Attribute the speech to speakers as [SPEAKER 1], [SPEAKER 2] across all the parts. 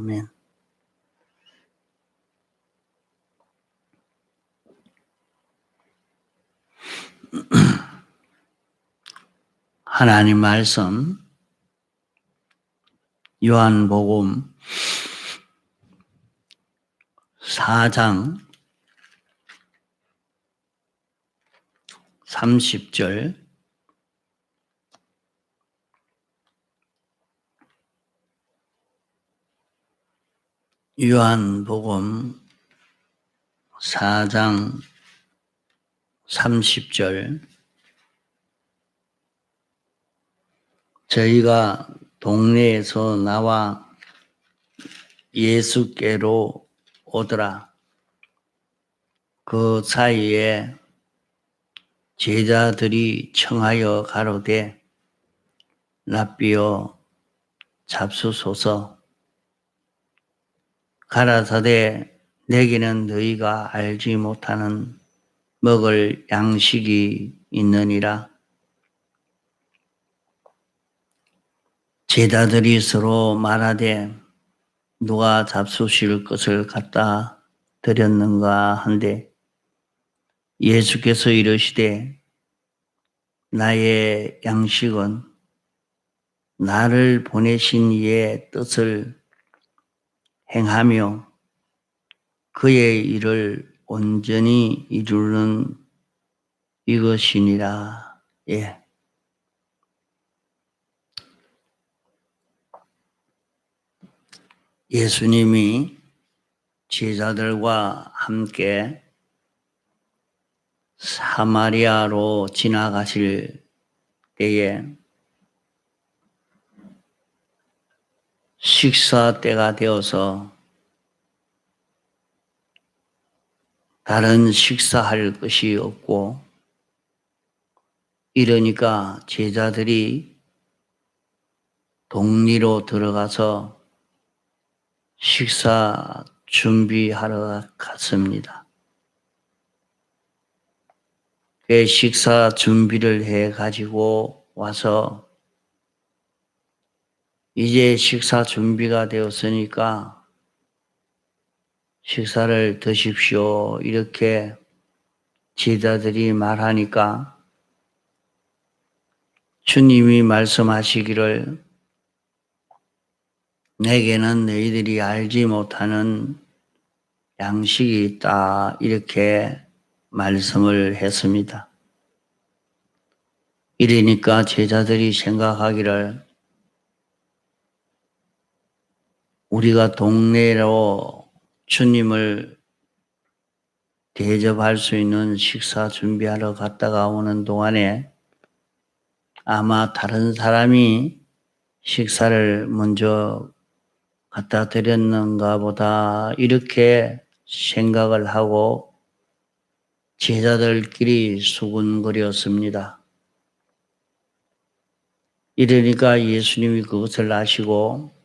[SPEAKER 1] 아멘. 하나님 말씀 요한복음 4장 30절 요한복음 4장 30절 저희가 동네에서 나와 예수께로 오더라. 그 사이에 제자들이 청하여 가로되 랍비여 잡수소서. 가라사대 내게는 너희가 알지 못하는 먹을 양식이 있느니라. 제자들이 서로 말하되 누가 잡수실 것을 갖다 드렸는가 한데 예수께서 이르시되 나의 양식은 나를 보내신 이의 뜻을 행하며 그의 일을 온전히 이루는 이것이니라. 예. 예수님이 제자들과 함께 사마리아로 지나가실 때에 식사 때가 되어서 다른 식사할 것이 없고 이러니까 제자들이 동리로 들어가서 식사 준비하러 갔습니다. 그 식사 준비를 해 가지고 와서 이제 식사 준비가 되었으니까 식사를 드십시오. 이렇게 제자들이 말하니까 주님이 말씀하시기를 내게는 너희들이 알지 못하는 양식이 있다. 이렇게 말씀을 했습니다. 이러니까 제자들이 생각하기를 우리가 동네로 주님을 대접할 수 있는 식사 준비하러 갔다가 오는 동안에 아마 다른 사람이 식사를 먼저 갖다 드렸는가 보다 이렇게 생각을 하고 제자들끼리 수군거렸습니다. 이러니까 예수님이 그것을 아시고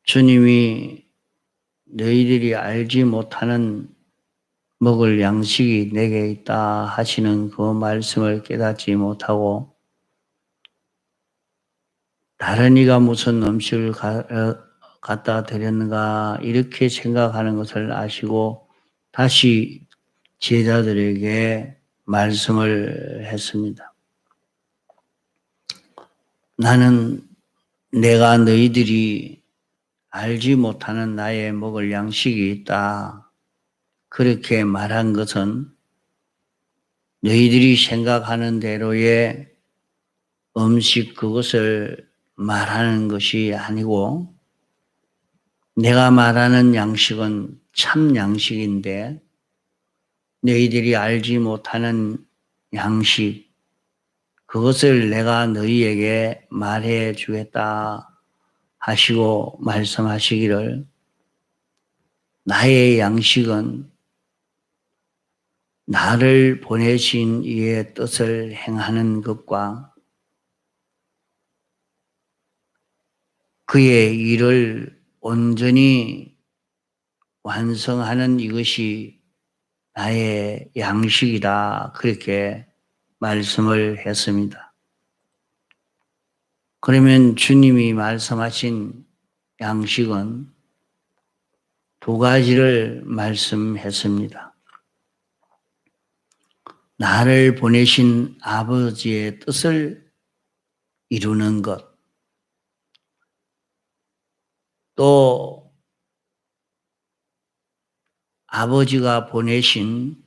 [SPEAKER 1] 주님이 너희들이 알지 못하는 먹을 양식이 내게 있다 하시는 그 말씀을 깨닫지 못하고 다른 이가 무슨 음식을 갖다 드렸는가 이렇게 생각하는 것을 아시고 다시 제자들에게 말씀을 했습니다. 나는 내가 너희들이 알지 못하는 나의 먹을 양식이 있다. 그렇게 말한 것은 너희들이 생각하는 대로의 음식 그것을 말하는 것이 아니고 내가 말하는 양식은 참 양식인데 너희들이 알지 못하는 양식 그것을 내가 너희에게 말해 주겠다 하시고 말씀하시기를 나의 양식은 나를 보내신 이의 뜻을 행하는 것과 그의 일을 온전히 완성하는 이것이 나의 양식이다. 그렇게 말씀을 했습니다. 그러면 주님이 말씀하신 양식은 두 가지를 말씀했습니다. 나를 보내신 아버지의 뜻을 이루는 것, 또 아버지가 보내신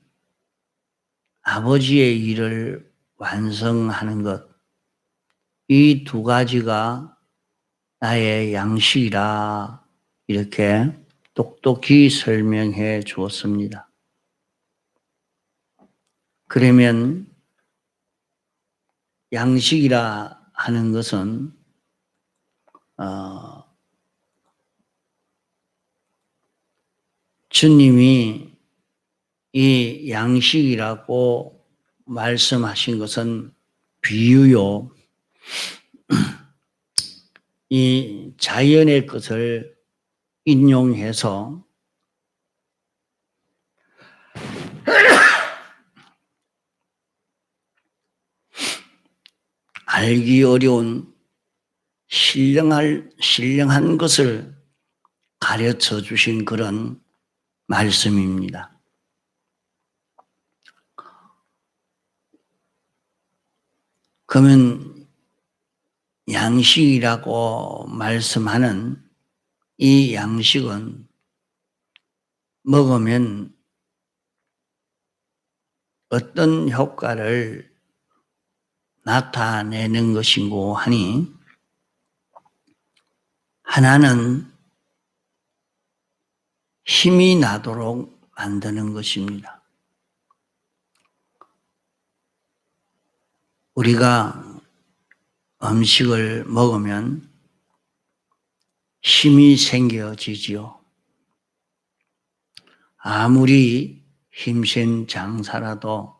[SPEAKER 1] 아버지의 일을 완성하는 것, 이 두 가지가 나의 양식이라 이렇게 똑똑히 설명해 주었습니다. 그러면 양식이라 하는 것은 주님이 이 양식이라고 말씀하신 것은 비유요. 이 자연의 것을 인용해서 알기 어려운 신령한 것을 가르쳐 주신 그런 말씀입니다. 그러면 양식이라고 말씀하는 이 양식은 먹으면 어떤 효과를 나타내는 것인고 하니, 하나는 힘이 나도록 만드는 것입니다. 우리가 음식을 먹으면 힘이 생겨지지요. 아무리 힘센 장사라도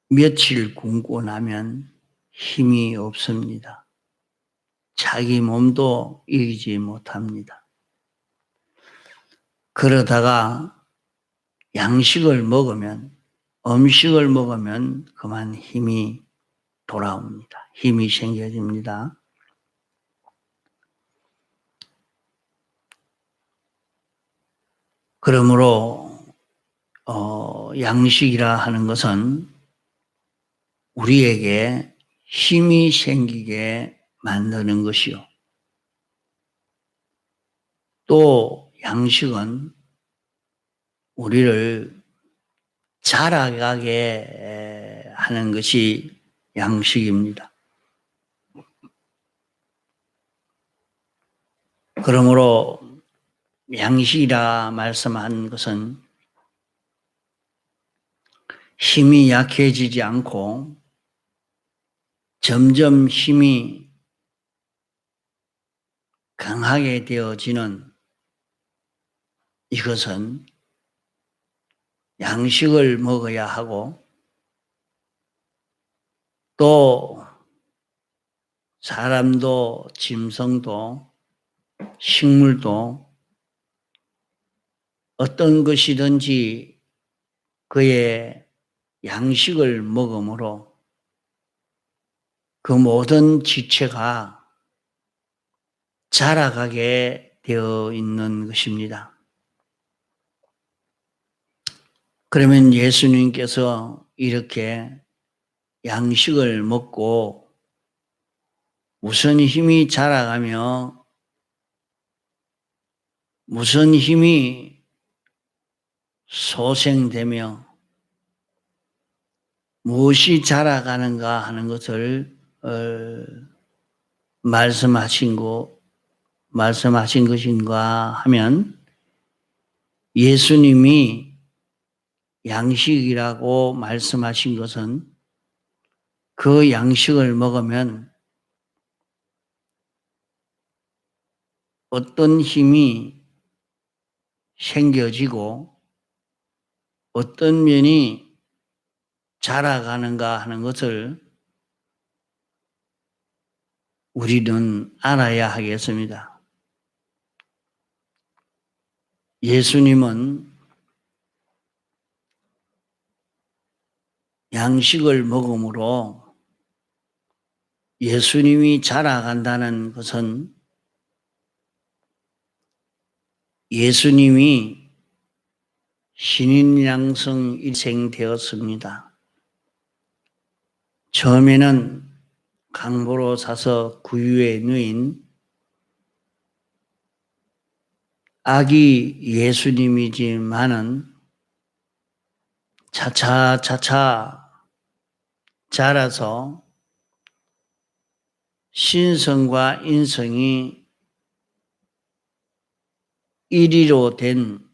[SPEAKER 1] 며칠 굶고 나면 힘이 없습니다. 자기 몸도 이기지 못합니다. 그러다가 양식을 먹으면, 음식을 먹으면 그만 힘이 돌아옵니다. 힘이 생겨집니다. 그러므로 양식이라 하는 것은 우리에게 힘이 생기게 만드는 것이요. 또 양식은 우리를 자라가게 하는 것이 양식입니다. 그러므로 양식이라 말씀한 것은 힘이 약해지지 않고 점점 힘이 강하게 되어지는 이것은 양식을 먹어야 하고, 또 사람도 짐승도 식물도 어떤 것이든지 그의 양식을 먹음으로 그 모든 지체가 자라가게 되어 있는 것입니다. 그러면 예수님께서 이렇게 양식을 먹고 무슨 힘이 자라가며 무슨 힘이 소생되며 무엇이 자라가는가 하는 것을 말씀하신 것인가 하면, 예수님이 양식이라고 말씀하신 것은 그 양식을 먹으면 어떤 힘이 생겨지고 어떤 면이 자라가는가 하는 것을 우리는 알아야 하겠습니다. 예수님은 양식을 먹음으로 예수님이 자라간다는 것은 예수님이 신인 양성 일생되었습니다. 처음에는 강보로 사서 구유에 누인 아기 예수님이지만은 차차 자라서 신성과 인성이 일위로 된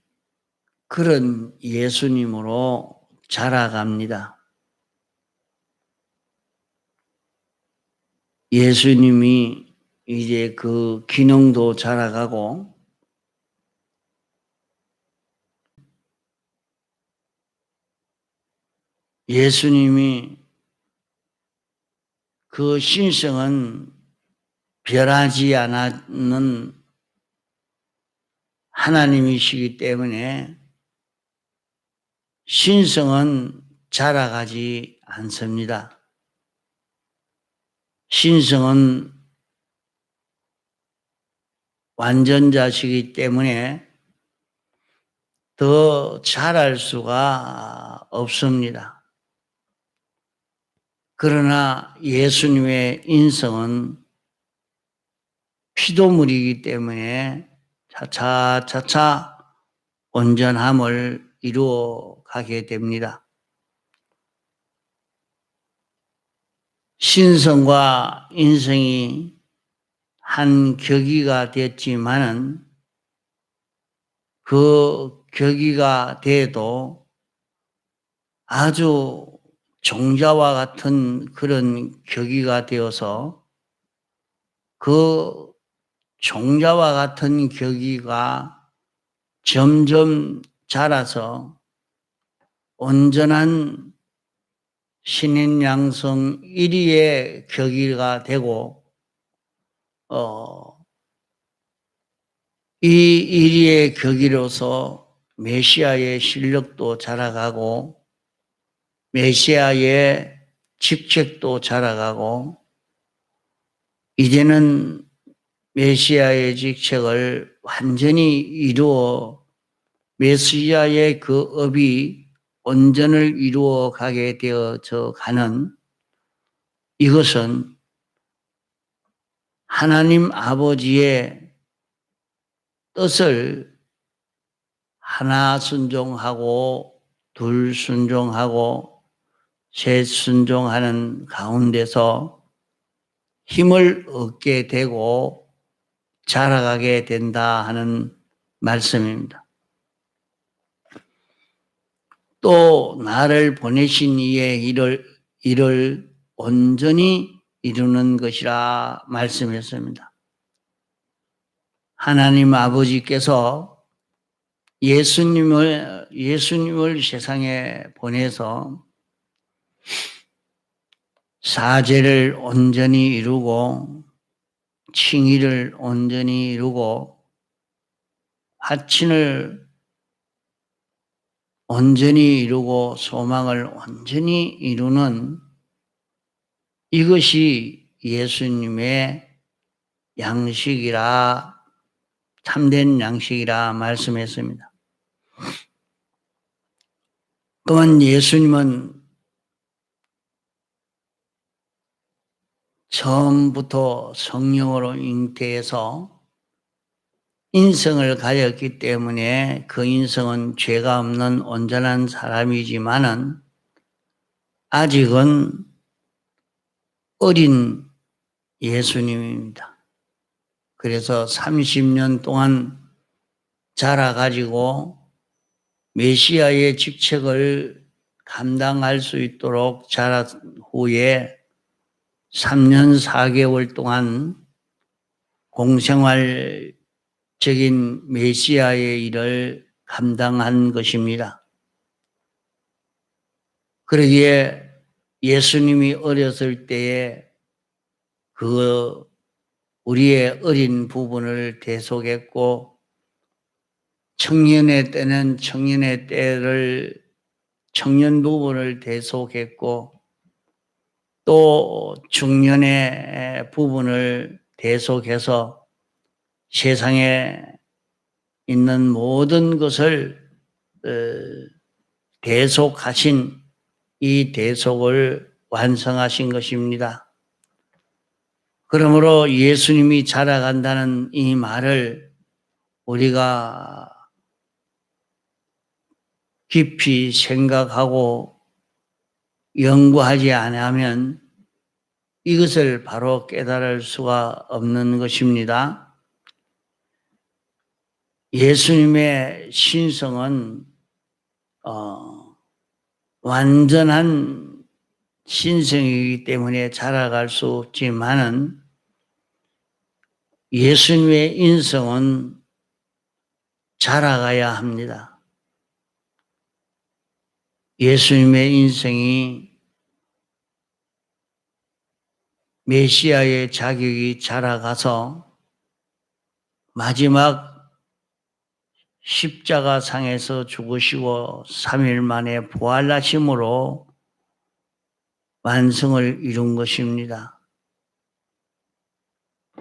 [SPEAKER 1] 그런 예수님으로 자라갑니다. 예수님이 이제 그 기능도 자라가고 예수님이 그 신성은 변하지 않는 하나님이시기 때문에 신성은 자라가지 않습니다. 신성은 완전자시기 때문에 더 자랄 수가 없습니다. 그러나 예수님의 인성은 피조물이기 때문에 차차 온전함을 이루어 가게 됩니다. 신성과 인성이 한 격이가 됐지만은 그 격이가 돼도 아주 종자와 같은 그런 격이가 되어서 그 종자와 같은 격이가 점점 자라서 온전한 신인양성 1위의 격이가 되고 이 1위의 격이로서 메시아의 실력도 자라가고 메시아의 직책도 자라가고 이제는 메시아의 직책을 완전히 이루어 메시아의 그 업이 온전을 이루어 가게 되어져 가는 이것은 하나님 아버지의 뜻을 하나 순종하고 둘 순종하고 셋 순종하는 가운데서 힘을 얻게 되고 자라가게 된다 하는 말씀입니다. 또 나를 보내신 이의 일을 온전히 이루는 것이라 말씀했습니다. 하나님 아버지께서 예수님을 세상에 보내서 사제를 온전히 이루고 칭의를 온전히 이루고 화친을 온전히 이루고 소망을 온전히 이루는 이것이 예수님의 양식이라 참된 양식이라 말씀했습니다. 그러면 예수님은 처음부터 성령으로 잉태해서 인성을 가졌기 때문에 그 인성은 죄가 없는 온전한 사람이지만은 아직은 어린 예수님입니다. 그래서 30년 동안 자라가지고 메시아의 직책을 감당할 수 있도록 자란 후에 3년 4개월 동안 공생활적인 메시아의 일을 감당한 것입니다. 그러기에 예수님이 어렸을 때에 그 우리의 어린 부분을 대속했고 청년의 때는 청년의 때를 청년 부분을 대속했고 또 중년의 부분을 대속해서 세상에 있는 모든 것을 대속하신 이 대속을 완성하신 것입니다. 그러므로 예수님이 자라간다는 이 말을 우리가 깊이 생각하고 연구하지 않으면 이것을 바로 깨달을 수가 없는 것입니다. 예수님의 신성은 완전한 신성이기 때문에 자라갈 수 없지만은 예수님의 인성은 자라가야 합니다. 예수님의 인성이 메시아의 자격이 자라가서 마지막 십자가상에서 죽으시고 3일 만에 부활하심으로 완성을 이룬 것입니다.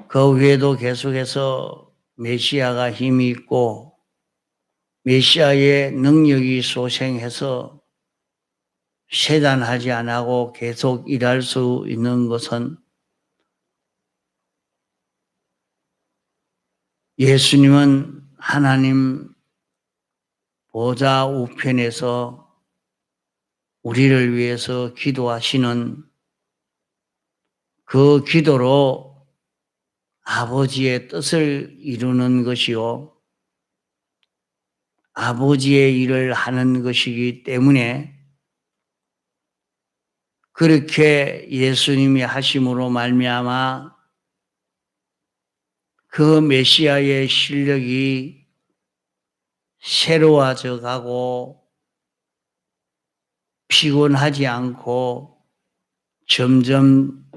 [SPEAKER 1] 그 외에도 계속해서 메시아가 힘이 있고 메시아의 능력이 소생해서 쇠단하지 않고 계속 일할 수 있는 것은 예수님은 하나님 보좌 우편에서 우리를 위해서 기도하시는 그 기도로 아버지의 뜻을 이루는 것이요, 아버지의 일을 하는 것이기 때문에 그렇게 예수님이 하심으로 말미암아 그 메시아의 실력이 새로워져 가고 피곤하지 않고 점점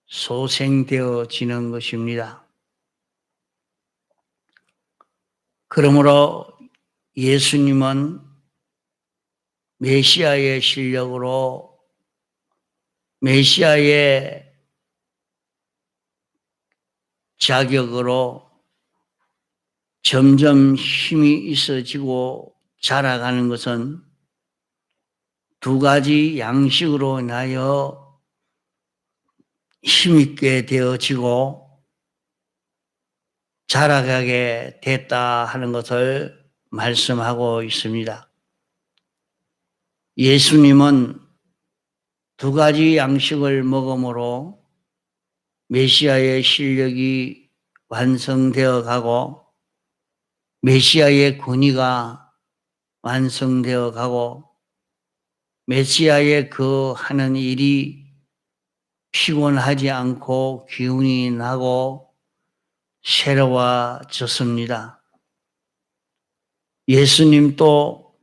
[SPEAKER 1] 소생되어지는 것입니다. 그러므로 예수님은 메시아의 실력으로 메시아의 자격으로 점점 힘이 있어지고 자라가는 것은 두 가지 양식으로 인하여 힘있게 되어지고 자라가게 됐다 하는 것을 말씀하고 있습니다. 예수님은 두 가지 양식을 먹음으로 메시아의 실력이 완성되어 가고 메시아의 권위가 완성되어 가고 메시아의 그 하는 일이 피곤하지 않고 기운이 나고 새로워졌습니다. 예수님도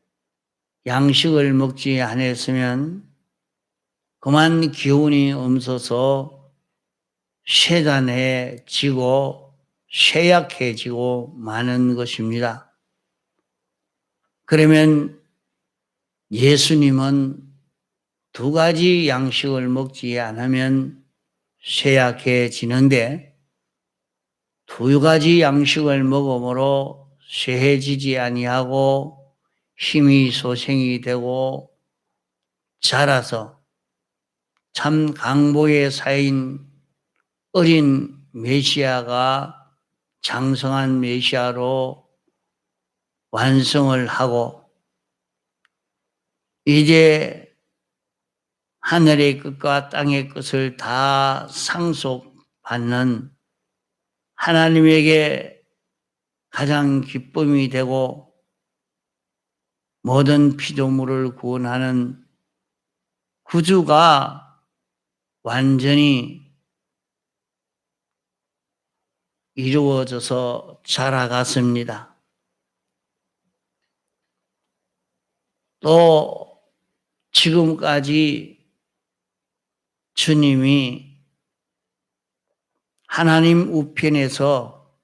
[SPEAKER 1] 양식을 먹지 않았으면 그만 기운이 없어서 쇠단해지고 쇠약해지고 마는 것입니다. 그러면 예수님은 두 가지 양식을 먹지 않으면 쇠약해지는데 두 가지 양식을 먹음으로 쇠해지지 아니하고 힘이 소생이 되고 자라서 참 강보의 사인 어린 메시아가 장성한 메시아로 완성을 하고 이제 하늘의 끝과 땅의 끝을 다 상속받는 하나님에게 가장 기쁨이 되고 모든 피조물을 구원하는 구주가 완전히 이루어져서 자라갔습니다. 또 지금까지 주님이 하나님 우편에서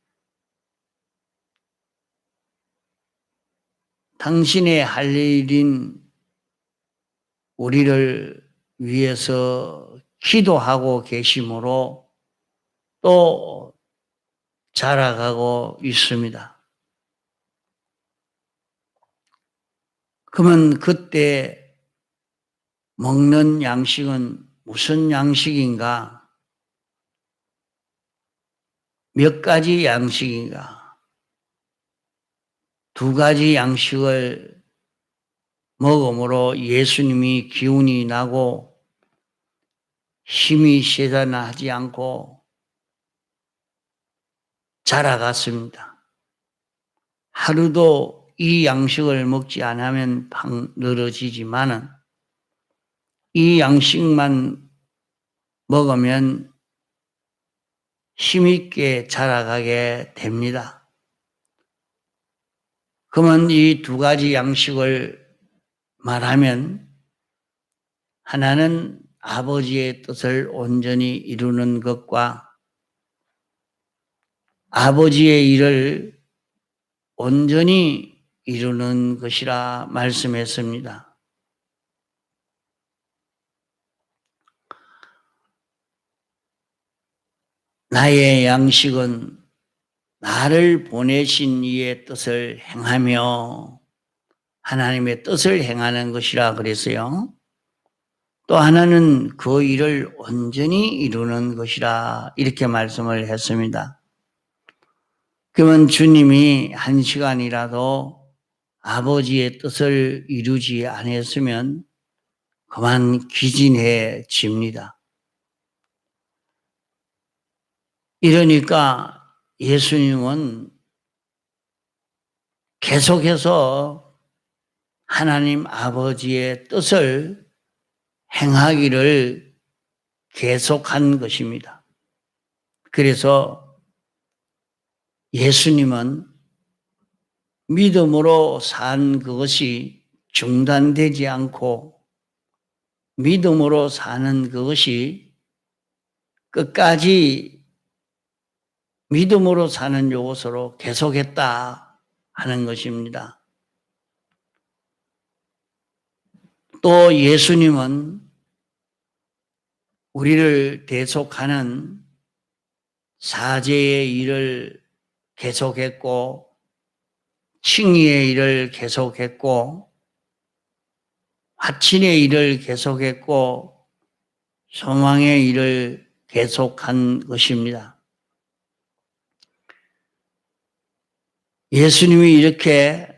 [SPEAKER 1] 당신의 할 일인 우리를 위해서 기도하고 계심으로 또 자라가고 있습니다. 그러면 그때 먹는 양식은 무슨 양식인가? 몇 가지 양식인가? 두 가지 양식을 먹음으로 예수님이 기운이 나고 힘이 쇠잔하지 않고 자라갔습니다. 하루도 이 양식을 먹지 않으면 팡 늘어지지만은 이 양식만 먹으면 힘있게 자라가게 됩니다. 그러면 이 두 가지 양식을 말하면 하나는 아버지의 뜻을 온전히 이루는 것과 아버지의 일을 온전히 이루는 것이라 말씀했습니다. 나의 양식은 나를 보내신 이의 뜻을 행하며 하나님의 뜻을 행하는 것이라 그랬어요. 또 하나는 그 일을 온전히 이루는 것이라 이렇게 말씀을 했습니다. 그러면 주님이 한 시간이라도 아버지의 뜻을 이루지 않았으면 그만 기진해집니다. 이러니까 예수님은 계속해서 하나님 아버지의 뜻을 행하기를 계속한 것입니다. 그래서 예수님은 믿음으로 산 그것이 중단되지 않고 믿음으로 사는 그것이 끝까지 믿음으로 사는 요소로 계속했다 하는 것입니다. 또 예수님은 우리를 대속하는 사죄의 일을 계속했고 칭의의 일을 계속했고 화친의 일을 계속했고 소망의 일을 계속한 것입니다. 예수님이 이렇게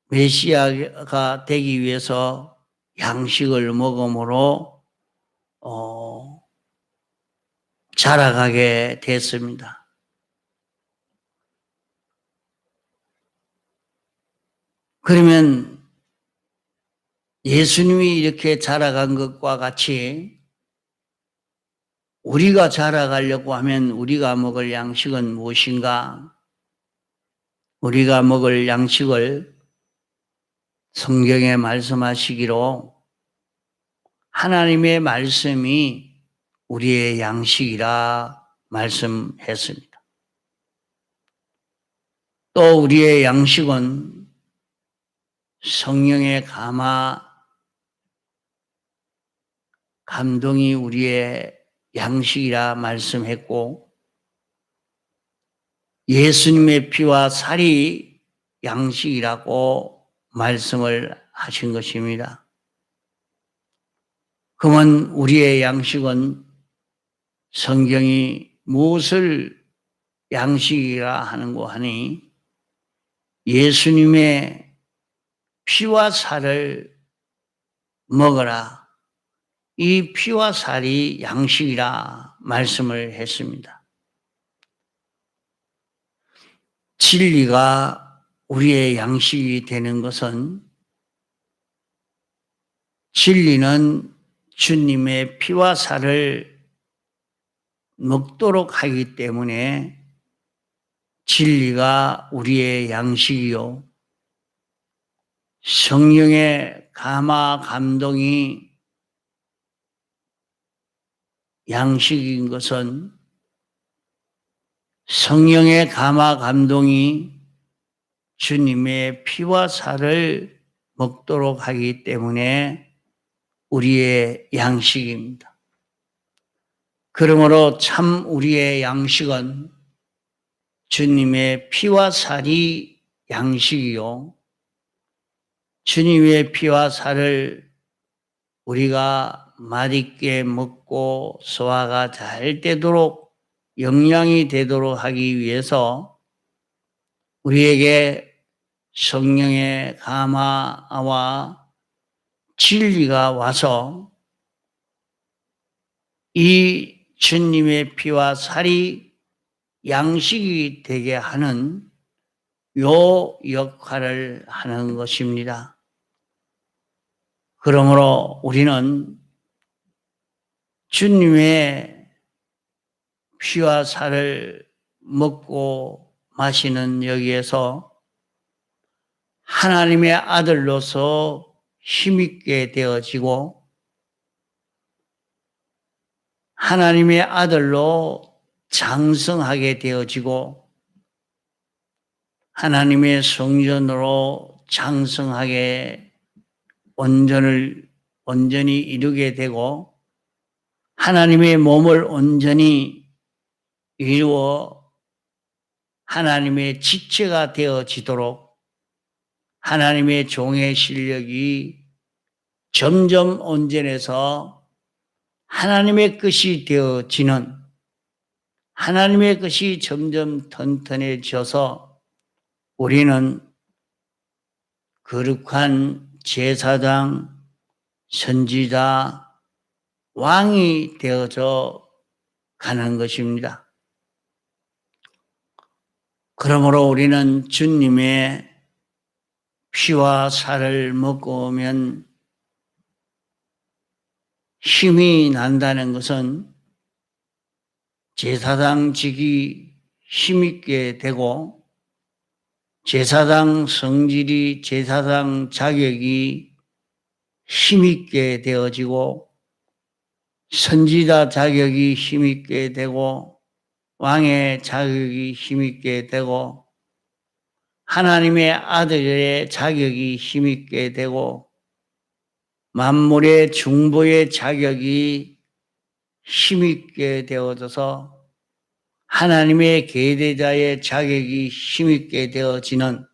[SPEAKER 1] 메시아가 되기 위해서 양식을 먹음으로 자라가게 됐습니다. 그러면 예수님이 이렇게 자라간 것과 같이 우리가 자라가려고 하면 우리가 먹을 양식은 무엇인가? 우리가 먹을 양식을 성경에 말씀하시기로 하나님의 말씀이 우리의 양식이라 말씀했습니다. 또 우리의 양식은 성령의 감동이 우리의 양식이라 말씀했고 예수님의 피와 살이 양식이라고 말씀을 하신 것입니다. 그러면 우리의 양식은 성경이 무엇을 양식이라 하는고 하니 예수님의 피와 살을 먹어라. 이 피와 살이 양식이라 말씀을 했습니다. 진리가 우리의 양식이 되는 것은 진리는 주님의 피와 살을 먹도록 하기 때문에 진리가 우리의 양식이요. 성령의 감동이 양식인 것은 성령의 감동이 주님의 피와 살을 먹도록 하기 때문에 우리의 양식입니다. 그러므로 참 우리의 양식은 주님의 피와 살이 양식이요. 주님의 피와 살을 우리가 맛있게 먹고 소화가 잘 되도록 영양이 되도록 하기 위해서 우리에게 성령의 감화와 진리가 와서 이 주님의 피와 살이 양식이 되게 하는 요 역할을 하는 것입니다. 그러므로 우리는 주님의 피와 살을 먹고 마시는 여기에서 하나님의 아들로서 힘있게 되어지고 하나님의 아들로 장성하게 되어지고 하나님의 성전으로 장성하게 온전히 이루게 되고 하나님의 몸을 온전히 이루어 하나님의 지체가 되어지도록 하나님의 종의 실력이 점점 온전해서 하나님의 것이 되어지는 하나님의 것이 점점 튼튼해져서 우리는 거룩한 제사장, 선지자, 왕이 되어져 가는 것입니다. 그러므로 우리는 주님의 피와 살을 먹으면 힘이 난다는 것은 제사장직이 힘있게 되고 제사장 성질이 제사장 자격이 힘있게 되어지고 선지자 자격이 힘있게 되고 왕의 자격이 힘있게 되고 하나님의 아들의 자격이 힘있게 되고 만물의 중보의 자격이 힘있게 되어져서 하나님의 계대자의 자격이 힘있게 되어지는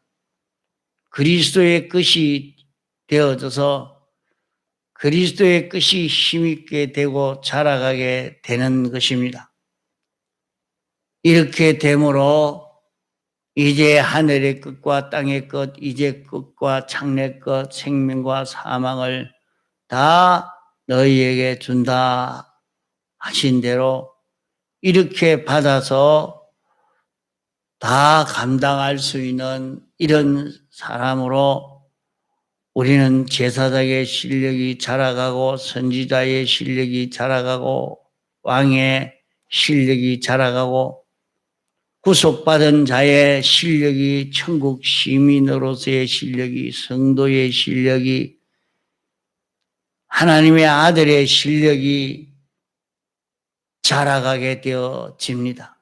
[SPEAKER 1] 그리스도의 끝이 되어져서 그리스도의 끝이 힘있게 되고 자라가게 되는 것입니다. 이렇게 되므로 이제 하늘의 끝과 땅의 끝, 이제 끝과 창내 끝, 생명과 사망을 다 너희에게 준다 하신 대로 이렇게 받아서 다 감당할 수 있는 이런 사람으로 우리는 제사장의 실력이 자라가고 선지자의 실력이 자라가고 왕의 실력이 자라가고 구속받은 자의 실력이 천국 시민으로서의 실력이 성도의 실력이 하나님의 아들의 실력이 자라가게 되어집니다.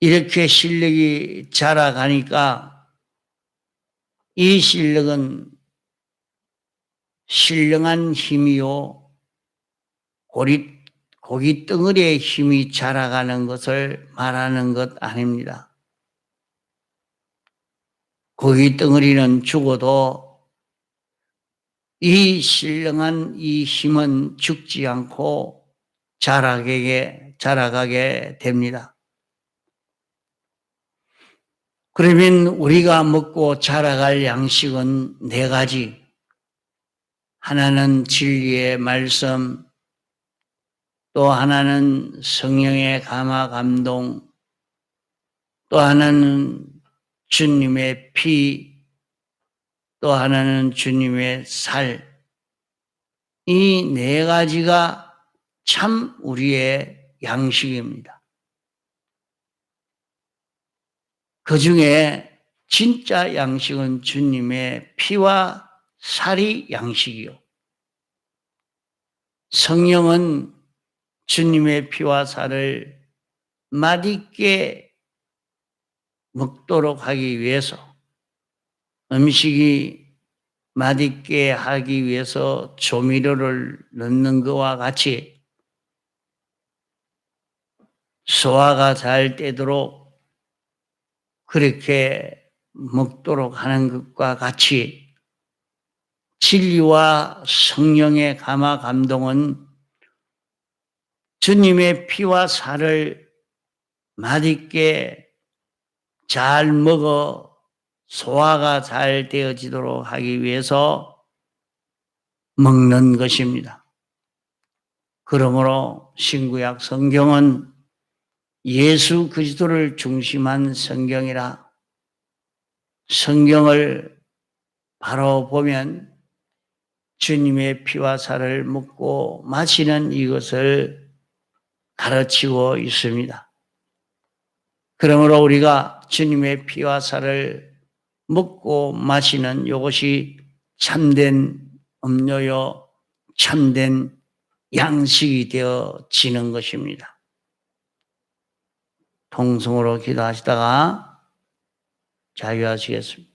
[SPEAKER 1] 이렇게 실력이 자라가니까 이 실력은 신령한 힘이요 고기 덩어리의 힘이 자라가는 것을 말하는 것 아닙니다. 고기 덩어리는 죽어도 이 신령한 이 힘은 죽지 않고 자라가게 됩니다. 그러면 우리가 먹고 자라갈 양식은 4가지. 하나는 진리의 말씀, 또 하나는 성령의 감화 감동, 또 하나는 주님의 피, 또 하나는 주님의 살. 이 4가지가 참 우리의 양식입니다. 그 중에 진짜 양식은 주님의 피와 살이 양식이요. 성령은 주님의 피와 살을 맛있게 먹도록 하기 위해서 음식이 맛있게 하기 위해서 조미료를 넣는 것과 같이 소화가 잘 되도록 그렇게 먹도록 하는 것과 같이 진리와 성령의 감화 감동은 주님의 피와 살을 맛있게 잘 먹어 소화가 잘 되어지도록 하기 위해서 먹는 것입니다. 그러므로 신구약 성경은 예수 그리스도를 중심한 성경이라 성경을 바로 보면 주님의 피와 살을 먹고 마시는 이것을 가르치고 있습니다. 그러므로 우리가 주님의 피와 살을 먹고 마시는 이것이 참된 음료요, 참된 양식이 되어지는 것입니다. 통성으로 기도하시다가 자유하시겠습니다.